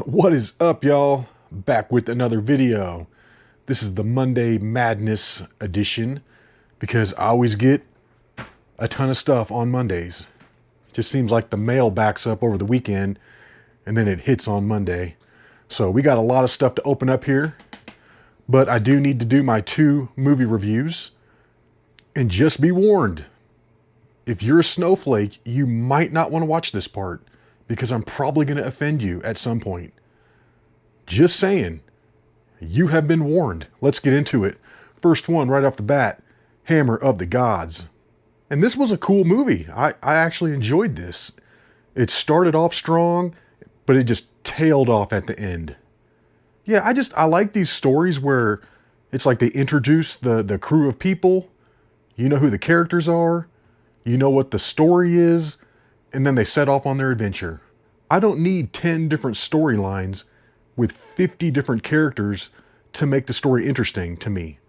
What is up, y'all? Back with another video. This is the Monday Madness edition because I always get a ton of stuff on Mondays. Just seems like the mail backs up over the weekend and then it hits on Monday. So we got a lot of stuff to open up here, but I do need to do my 2 movie reviews. And just be warned, if you're a snowflake, you might not want to watch this part because I'm probably going to offend you at some point. Just saying, you have been warned. Let's get into it. First one right off the bat, Hammer of the Gods. And this was a cool movie. I actually enjoyed this. It started off strong, but it just tailed off at the end. Yeah, I like these stories where it's like they introduce the crew of people. You know who the characters are. You know what the story is. And then they set off on their adventure. I don't need 10 different storylines with 50 different characters to make the story interesting to me.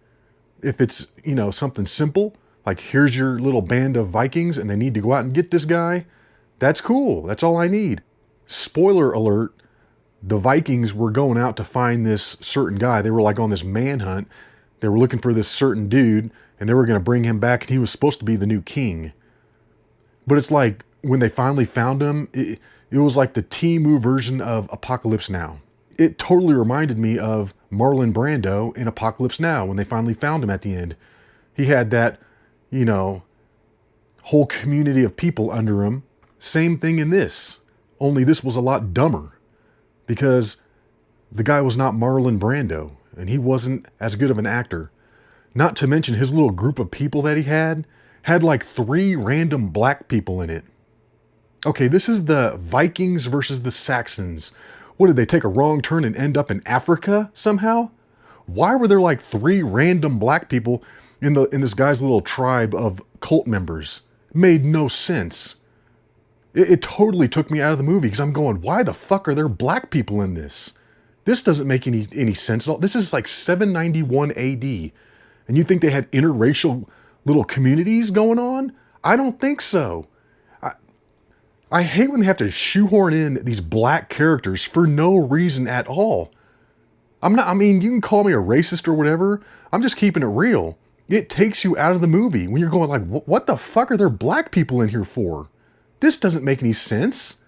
If it's, something simple, like here's your little band of Vikings and they need to go out and get this guy, that's cool. That's all I need. Spoiler alert, the Vikings were going out to find this certain guy. They were like on this manhunt. They were looking for this certain dude and they were going to bring him back and he was supposed to be the new king. But it's like when they finally found him, it was like the Temu version of Apocalypse Now. It totally reminded me of Marlon Brando in Apocalypse Now when they finally found him at the end. He had that, whole community of people under him. Same thing in this, only this was a lot dumber because the guy was not Marlon Brando and he wasn't as good of an actor. Not to mention his little group of people that he had like 3 random black people in it. Okay, this is the Vikings versus the Saxons. What, did they take a wrong turn and end up in Africa somehow? Why were there like 3 random black people in this guy's little tribe of cult members? Made no sense. It totally took me out of the movie because I'm going, why the fuck are there black people in this? This doesn't make any sense at all. This is like 791 AD. And you think they had interracial little communities going on? I don't think so. I hate when they have to shoehorn in these black characters for no reason at all. You can call me a racist or whatever. I'm just keeping it real. It takes you out of the movie when you're going like, what the fuck are there black people in here for? This doesn't make any sense.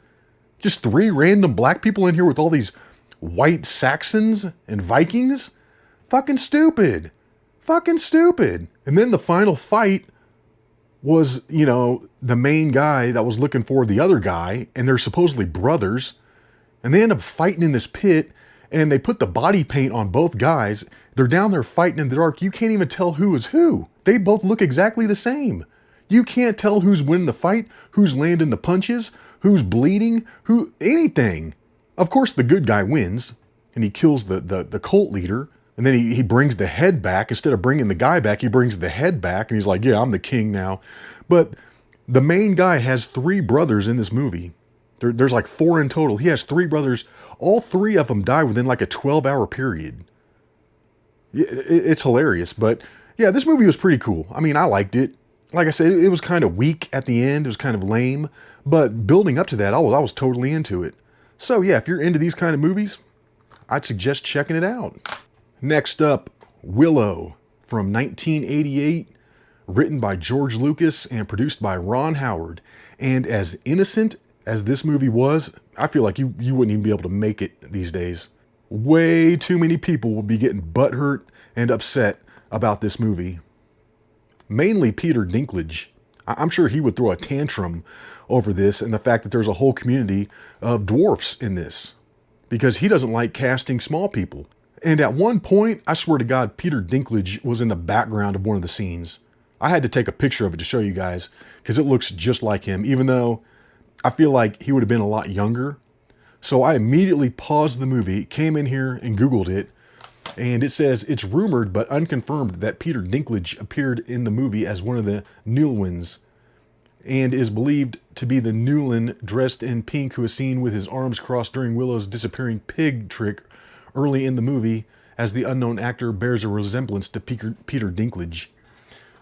Just 3 random black people in here with all these white Saxons and Vikings? Fucking stupid. Fucking stupid. And then the final fight was, the main guy that was looking for the other guy, and they're supposedly brothers, and they end up fighting in this pit, and they put the body paint on both guys. They're down there fighting in the dark. You can't even tell who is who. They both look exactly the same. You can't tell who's winning the fight, who's landing the punches, who's bleeding, anything. Of course, the good guy wins, and he kills the cult leader, and then he brings the head back. Instead of bringing the guy back, he brings the head back, and he's like, yeah, I'm the king now. But the main guy has 3 brothers in this movie. There's like 4 in total. He has 3 brothers. All 3 of them die within like a 12-hour period. It's hilarious. But yeah, this movie was pretty cool. I liked it. Like I said, it was kind of weak at the end. It was kind of lame. But building up to that, I was totally into it. So yeah, if you're into these kind of movies, I'd suggest checking it out. Next up, Willow from 1988, written by George Lucas and produced by Ron Howard. And as innocent as this movie was, I feel like you wouldn't even be able to make it these days. Way too many people will be getting butthurt and upset about this movie. Mainly Peter Dinklage. I'm sure he would throw a tantrum over this and the fact that there's a whole community of dwarfs in this, because he doesn't like casting small people. And at one point, I swear to God, Peter Dinklage was in the background of one of the scenes. I had to take a picture of it to show you guys because it looks just like him, even though I feel like he would have been a lot younger. So I immediately paused the movie, came in here and Googled it, and it says it's rumored but unconfirmed that Peter Dinklage appeared in the movie as one of the Newlins and is believed to be the Newlin dressed in pink who is seen with his arms crossed during Willow's disappearing pig trick early in the movie, as the unknown actor bears a resemblance to Peter Dinklage.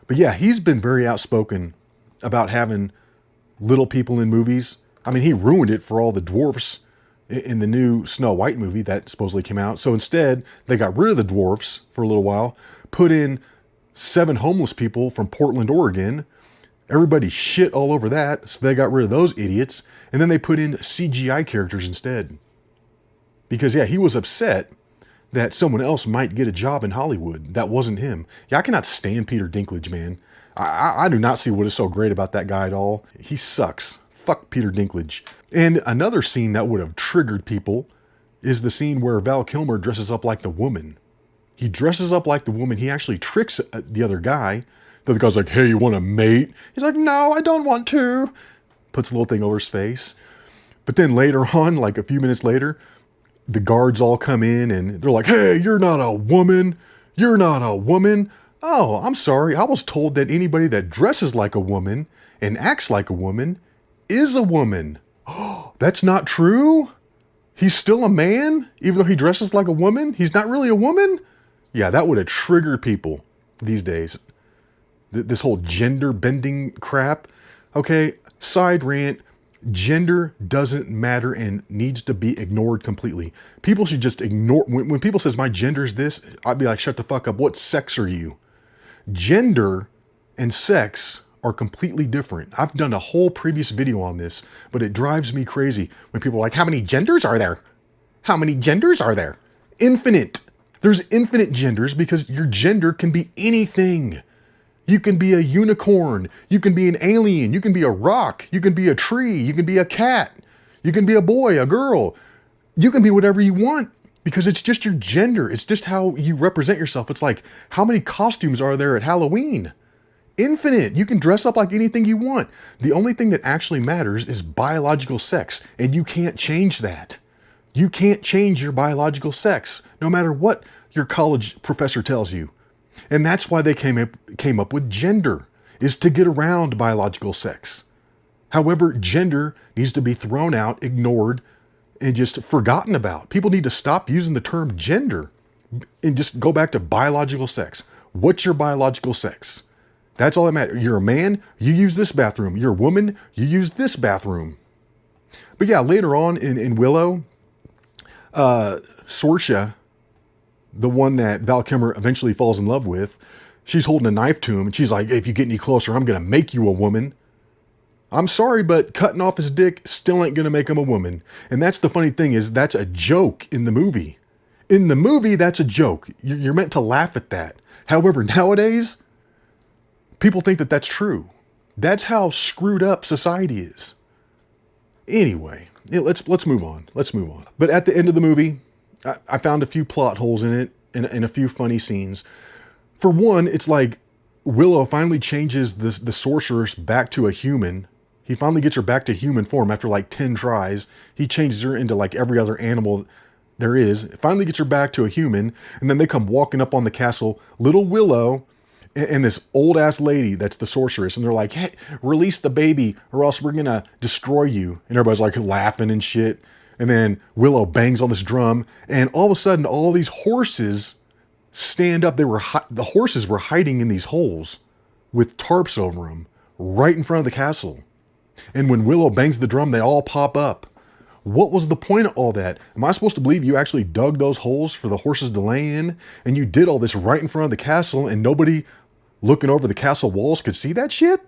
But yeah, he's been very outspoken about having little people in movies. He ruined it for all the dwarfs in the new Snow White movie that supposedly came out. So instead, they got rid of the dwarfs for a little while, put in 7 homeless people from Portland, Oregon. Everybody shit all over that, so they got rid of those idiots, and then they put in CGI characters instead. Because, yeah, he was upset that someone else might get a job in Hollywood. That wasn't him. Yeah, I cannot stand Peter Dinklage, man. I do not see what is so great about that guy at all. He sucks. Fuck Peter Dinklage. And another scene that would have triggered people is the scene where Val Kilmer dresses up like the woman. He dresses up like the woman. He actually tricks the other guy. The other guy's like, hey, you want to mate? He's like, no, I don't want to. Puts a little thing over his face. But then later on, like a few minutes later, the guards all come in and they're like, hey, you're not a woman. You're not a woman. Oh, I'm sorry. I was told that anybody that dresses like a woman and acts like a woman is a woman. Oh, that's not true? He's still a man, even though he dresses like a woman? He's not really a woman? Yeah, that would have triggered people these days. This whole gender bending crap. Okay, side rant. Gender doesn't matter and needs to be ignored completely. People should just ignore. When people says my gender is this, I'd be like, shut the fuck up. What sex are you? Gender and sex are completely different. I've done a whole previous video on this, but it drives me crazy when people are like, how many genders are there? How many genders are there? Infinite. There's infinite genders because your gender can be anything. You can be a unicorn. You can be an alien. You can be a rock. You can be a tree. You can be a cat. You can be a boy, a girl. You can be whatever you want because it's just your gender. It's just how you represent yourself. It's like, how many costumes are there at Halloween? Infinite. You can dress up like anything you want. The only thing that actually matters is biological sex, and you can't change that. You can't change your biological sex, no matter what your college professor tells you. And that's why they came up with gender, is to get around biological sex. However, gender needs to be thrown out, ignored, and just forgotten about. People need to stop using the term gender and just go back to biological sex. What's your biological sex? That's all that matters. You're a man, you use this bathroom. You're a woman, you use this bathroom. But yeah, later on in Willow, Sorsha, the one that Val Kilmer eventually falls in love with, she's holding a knife to him and she's like, if you get any closer, I'm going to make you a woman. I'm sorry, but cutting off his dick still ain't going to make him a woman. And that's the funny thing is that's a joke in the movie. In the movie, that's a joke. You're meant to laugh at that. However, nowadays, people think that that's true. That's how screwed up society is. Anyway, let's move on. Let's move on. But at the end of the movie, I found a few plot holes in it and a few funny scenes. For one, it's like Willow finally changes the sorceress back to a human. He finally gets her back to human form after like 10 tries. He changes her into like every other animal there is. Finally gets her back to a human. And then they come walking up on the castle. Little Willow and this old ass lady that's the sorceress. And they're like, hey, release the baby or else we're going to destroy you. And everybody's like laughing and shit. And then Willow bangs on this drum, and all of a sudden, all these horses stand up. The horses were hiding in these holes with tarps over them, right in front of the castle. And when Willow bangs the drum, they all pop up. What was the point of all that? Am I supposed to believe you actually dug those holes for the horses to lay in, and you did all this right in front of the castle, and nobody looking over the castle walls could see that shit?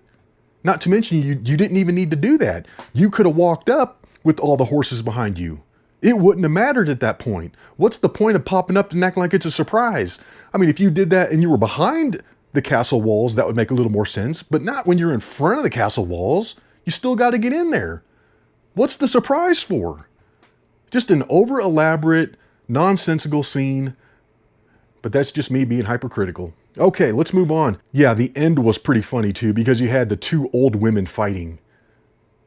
Not to mention, you didn't even need to do that. You could have walked up with all the horses behind you. It wouldn't have mattered at that point. What's the point of popping up and acting like it's a surprise? I mean, if you did that and you were behind the castle walls, that would make a little more sense, but not when you're in front of the castle walls. You still got to get in there. What's the surprise for? Just an over-elaborate, nonsensical scene, but that's just me being hypercritical. Okay, let's move on. Yeah, the end was pretty funny too, because you had the 2 old women fighting.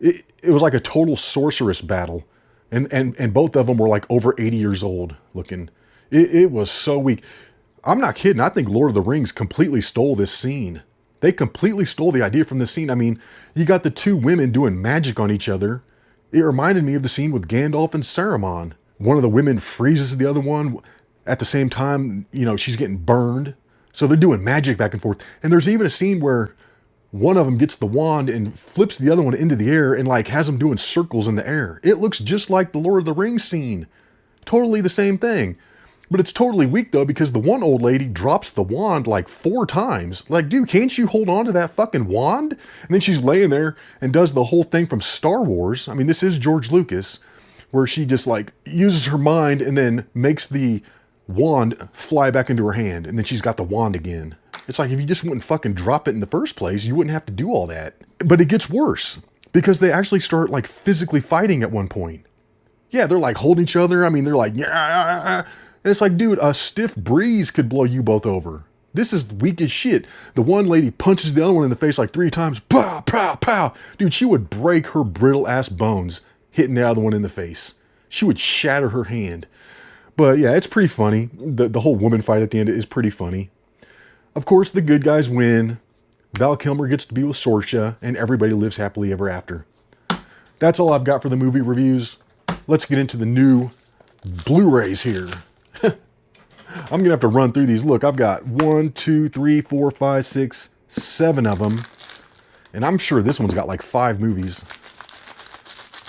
It was like a total sorceress battle. And both of them were like over 80 years old looking. It was so weak. I'm not kidding. I think Lord of the Rings completely stole this scene. They completely stole the idea from this scene. I mean, you got the 2 women doing magic on each other. It reminded me of the scene with Gandalf and Saruman. One of the women freezes the other one. At the same time, you know, she's getting burned. So they're doing magic back and forth. And there's even a scene where one of them gets the wand and flips the other one into the air and like has them doing circles in the air. It looks just like the Lord of the Rings scene. Totally the same thing. But it's totally weak though, because the one old lady drops the wand like 4 times. Like, dude, can't you hold on to that fucking wand? And then she's laying there and does the whole thing from Star Wars. I mean, this is George Lucas, where she just like uses her mind and then makes the wand fly back into her hand. And then she's got the wand again. It's like, if you just wouldn't fucking drop it in the first place, you wouldn't have to do all that. But it gets worse, because they actually start like physically fighting at one point. Yeah, they're like holding each other. I mean, they're like, yeah. And it's like, dude, a stiff breeze could blow you both over. This is weak as shit. The one lady punches the other one in the face like 3 times. Pow, pow, pow. Dude, she would break her brittle ass bones hitting the other one in the face. She would shatter her hand. But yeah, it's pretty funny. The whole woman fight at the end is pretty funny. Of course, the good guys win. Val Kilmer gets to be with Saoirse, and everybody lives happily ever after. That's all I've got for the movie reviews. Let's get into the new Blu-rays here. I'm going to have to run through these. Look, I've got 1, 2, 3, 4, 5, 6, 7 of them. And I'm sure this one's got like 5 movies.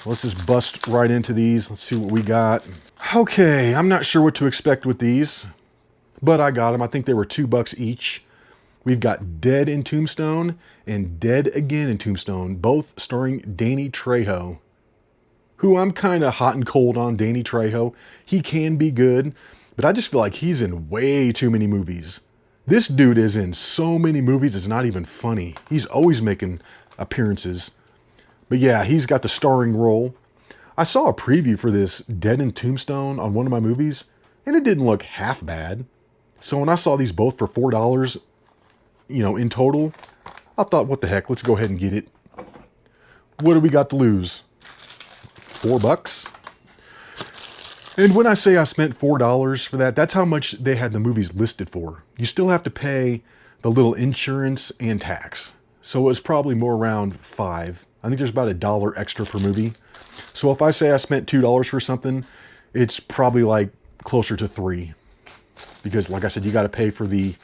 Let's just bust right into these. Let's see what we got. Okay, I'm not sure what to expect with these, but I got them. I think they were $2 each. We've got Dead in Tombstone and Dead Again in Tombstone, both starring Danny Trejo, who I'm kind of hot and cold on. Danny Trejo. He can be good, but I just feel like he's in way too many movies. This dude is in so many movies, it's not even funny. He's always making appearances. But yeah, he's got the starring role. I saw a preview for this Dead in Tombstone on one of my movies, and it didn't look half bad. So when I saw these both for $4, in total, I thought, what the heck, let's go ahead and get it. What do we got to lose? $4? And when I say I spent $4 for that, that's how much they had the movies listed for. You still have to pay the little insurance and tax. So it was probably more around $5. I think there's about $1 extra per movie. So if I say I spent $2 for something, it's probably like closer to $3. Because like I said, you got to pay for the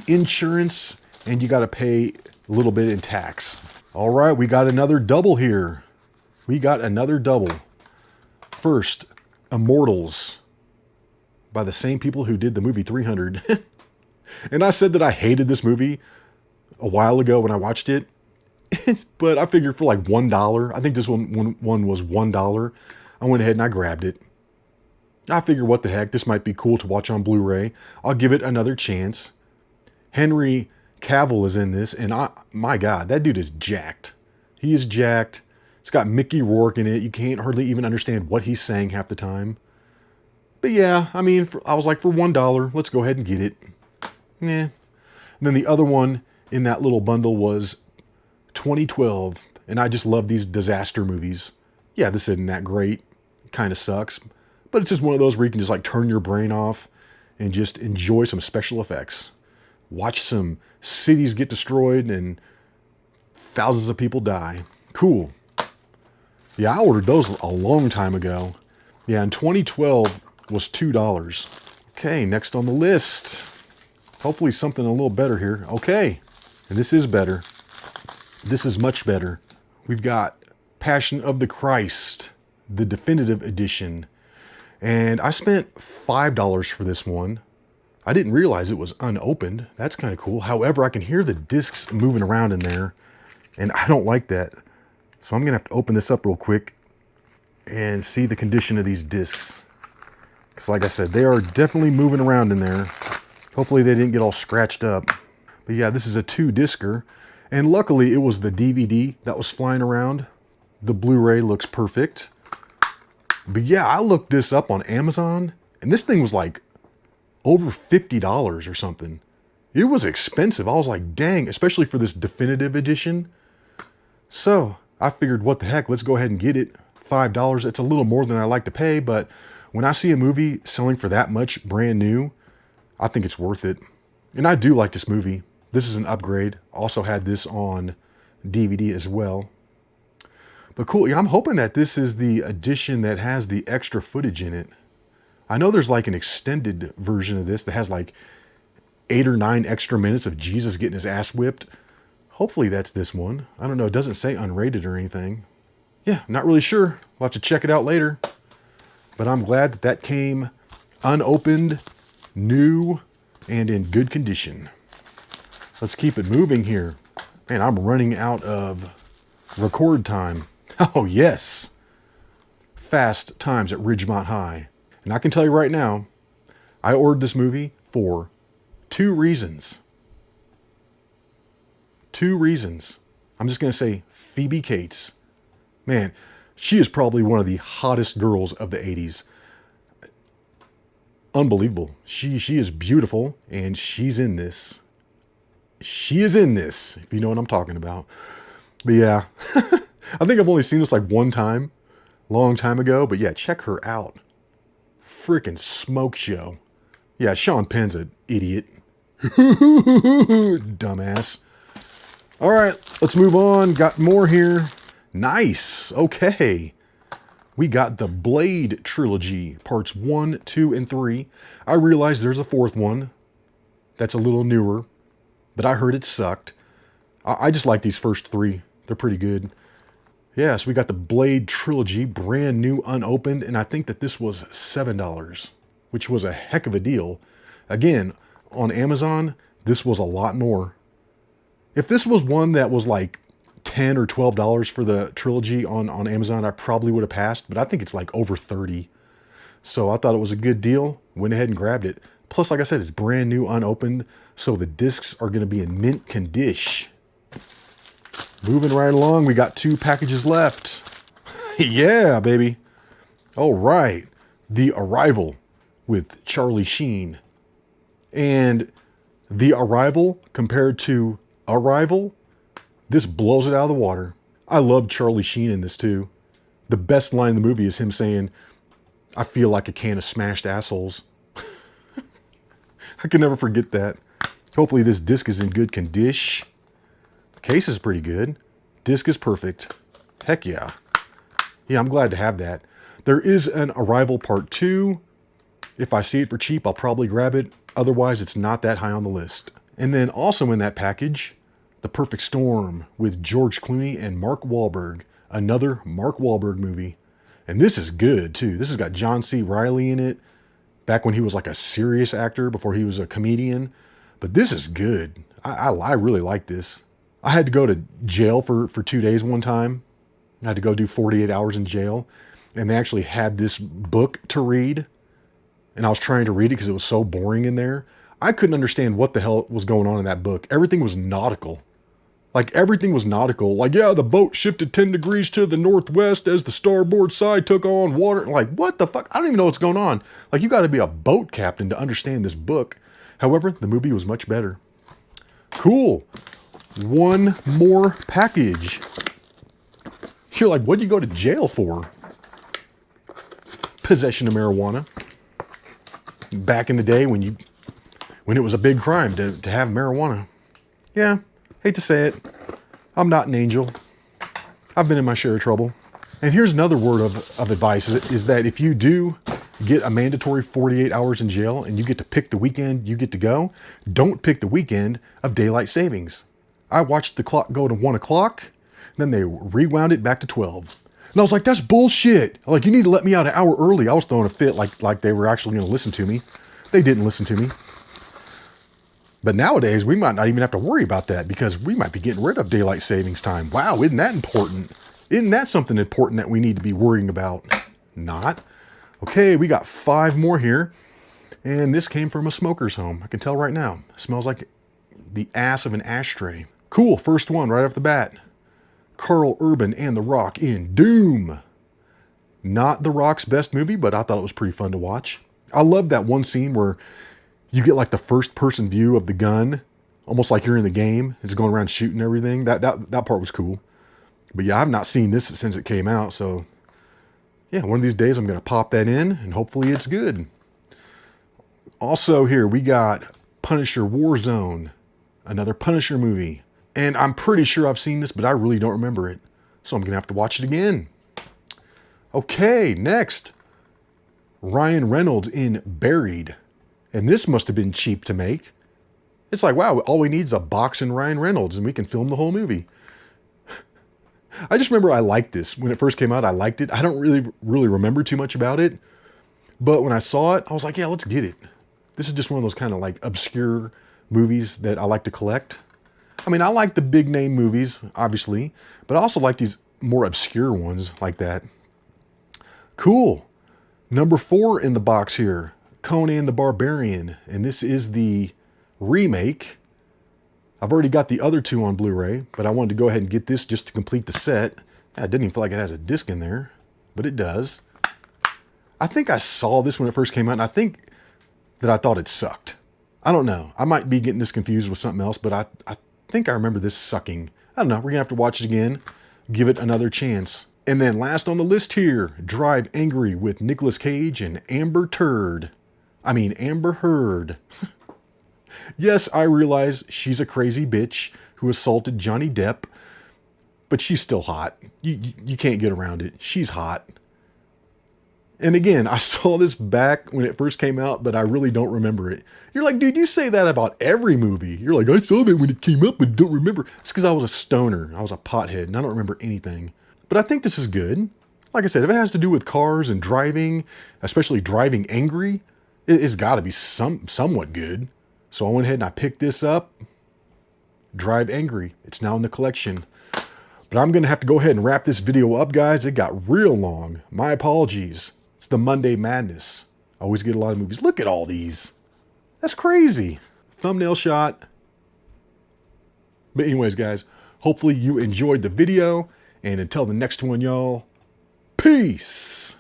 insurance and you got to pay a little bit in tax. All right, we got another double here. We got another double. First, Immortals, by the same people who did the movie 300. And I said that I hated this movie a while ago when I watched it. But I figured for like $1, I think this one was $1. I went ahead and I grabbed it. I figured, what the heck, this might be cool to watch on Blu-ray. I'll give it another chance. Henry Cavill is in this, and my God, that dude is jacked. He is jacked. It's got Mickey Rourke in it. You can't hardly even understand what he's saying half the time. But yeah, I mean, I was like, for $1, let's go ahead and get it. Yeah. And then the other one in that little bundle was 2012, and I just love these disaster movies. Yeah, this isn't that great. It kind of sucks. But it's just one of those where you can just like turn your brain off and just enjoy some special effects. Watch some cities get destroyed and thousands of people die. Cool. Yeah, I ordered those a long time ago. Yeah, and 2012 was $2. Okay, next on the list. Hopefully something a little better here. Okay, and this is better. This is much better. We've got Passion of the Christ, the definitive edition. And I spent $5 for this one. I didn't realize it was unopened. That's kind of cool. However, I can hear the discs moving around in there, and I don't like that. So I'm going to have to open this up real quick and see the condition of these discs. Because like I said, they are definitely moving around in there. Hopefully they didn't get all scratched up. But yeah, this is a 2-discer. And luckily it was the DVD that was flying around. The Blu-ray looks perfect. But yeah, I looked this up on Amazon, and this thing was like over $50 or something. It was expensive. I was like, dang, especially for this definitive edition. So I figured, what the heck, let's go ahead and get it. $5. It's a little more than I like to pay, but when I see a movie selling for that much brand new, I think it's worth it. And I do like this movie. This is an upgrade. Also had this on DVD as well. But cool, yeah, I'm hoping that this is the edition that has the extra footage in it. I know there's like an extended version of this that has like 8 or 9 extra minutes of Jesus getting his ass whipped. Hopefully that's this one. I don't know. It doesn't say unrated or anything. Yeah, not really sure. We'll have to check it out later. But I'm glad that that came unopened, new, and in good condition. Let's keep it moving here. Man, I'm running out of record time. Oh, yes. Fast Times at Ridgemont High. And I can tell you right now, I ordered this movie for 2 reasons. 2 reasons. I'm just going to say Phoebe Cates. Man, she is probably one of the hottest girls of the 80s. Unbelievable. She is beautiful, and she's in this. She is in this, if you know what I'm talking about. But yeah, I think I've only seen this like one time, long time ago. But yeah, check her out. Freaking smoke show. Yeah, Sean Penn's an idiot. Dumbass. All right, let's move on. Got more here. Nice. Okay. We got the Blade trilogy, parts 1, 2, and 3. I realize there's a 4th one that's a little newer, but I heard it sucked. I just like these first 3. They're pretty good. Yeah, so we got the Blade trilogy, brand new, unopened, and I think that this was $7, which was a heck of a deal. Again, on Amazon, this was a lot more. If this was one that was like $10 or $12 for the trilogy on Amazon, I probably would have passed, but I think it's like over 30. So I thought it was a good deal. Went ahead and grabbed it. Plus, like I said, it's brand new, unopened, so the discs are going to be in mint condition. Moving right along, we got 2 packages left. Yeah, baby. All right. The Arrival with Charlie Sheen. And The Arrival compared to Arrival, this blows it out of the water. I love Charlie Sheen in this too. The best line in the movie is him saying, "I feel like a can of smashed assholes." I can never forget that. Hopefully this disc is in good condition. Case is pretty good. Disc is perfect. Heck yeah. Yeah, I'm glad to have that. There is an Arrival Part 2. If I see it for cheap, I'll probably grab it. Otherwise, it's not that high on the list. And then also in that package, The Perfect Storm with George Clooney and Mark Wahlberg. Another Mark Wahlberg movie. And this is good too. This has got John C. Reilly in it. Back when he was like a serious actor before he was a comedian. But this is good. I really like this. I had to go to jail for 2 days one time. I had to go do 48 hours in jail. And they actually had this book to read. And I was trying to read it because it was so boring in there. I couldn't understand what the hell was going on in that book. Everything was nautical. Like, everything was nautical. Like, yeah, the boat shifted 10 degrees to the northwest as the starboard side took on water. Like, what the fuck? I don't even know what's going on. Like, you got to be a boat captain to understand this book. However, the movie was much better. Cool. One more package. You're like, what'd you go to jail for? Possession of marijuana. Back in the day when it was a big crime to have marijuana. Yeah, hate to say it. I'm not an angel. I've been in my share of trouble. And here's another word of advice is that if you do get a mandatory 48 hours in jail and you get to pick the weekend you get to go, don't pick the weekend of daylight savings. I watched the clock go to 1 o'clock, then they rewound it back to 12. And I was like, that's bullshit. Like, you need to let me out an hour early. I was throwing a fit like they were actually going to listen to me. They didn't listen to me. But nowadays, we might not even have to worry about that because we might be getting rid of daylight savings time. Wow, isn't that important? Isn't that something important that we need to be worrying about? Not. Okay, we got 5 more here. And this came from a smoker's home. I can tell right now. It smells like the ass of an ashtray. Cool, first one right off the bat. Carl Urban and The Rock in Doom. Not The Rock's best movie, but I thought it was pretty fun to watch. I love that one scene where you get like the first person view of the gun, almost like you're in the game. It's going around shooting everything. That part was cool. But yeah, I've not seen this since it came out, so yeah, one of these days I'm going to pop that in and hopefully it's good. Also here we got Punisher Warzone, another Punisher movie. And I'm pretty sure I've seen this, but I really don't remember it. So I'm going to have to watch it again. Okay, next. Ryan Reynolds in Buried. And this must have been cheap to make. It's like, wow, all we need is a box and Ryan Reynolds and we can film the whole movie. I just remember I liked this. When it first came out, I liked it. I don't really remember too much about it. But when I saw it, I was like, yeah, let's get it. This is just one of those kind of like obscure movies that I like to collect. I mean, I like the big name movies, obviously, but I also like these more obscure ones like that. Cool. Number 4 in the box here, Conan the Barbarian. And this is the remake. I've already got the other 2 on Blu-ray, but I wanted to go ahead and get this just to complete the set. It didn't even feel like it has a disc in there, but it does. I think I saw this when it first came out, and I think that I thought it sucked. I don't know. I might be getting this confused with something else, but I think I remember this sucking. I don't know. We're going to have to watch it again, give it another chance. And then last on the list here, Drive Angry with Nicolas Cage and Amber Heard. Yes, I realize she's a crazy bitch who assaulted Johnny Depp, but she's still hot. You can't get around it. She's hot. And again, I saw this back when it first came out, but I really don't remember it. You're like, dude, you say that about every movie. You're like, I saw that when it came up, but don't remember. It's because I was a stoner. I was a pothead, and I don't remember anything. But I think this is good. Like I said, if it has to do with cars and driving, especially driving angry, it's got to be somewhat good. So I went ahead and I picked this up. Drive Angry. It's now in the collection. But I'm going to have to go ahead and wrap this video up, guys. It got real long. My apologies. It's the Monday Madness. I always get a lot of movies. Look at all these. That's crazy. Thumbnail shot. But anyways, guys, hopefully you enjoyed the video. And until the next one, y'all, peace.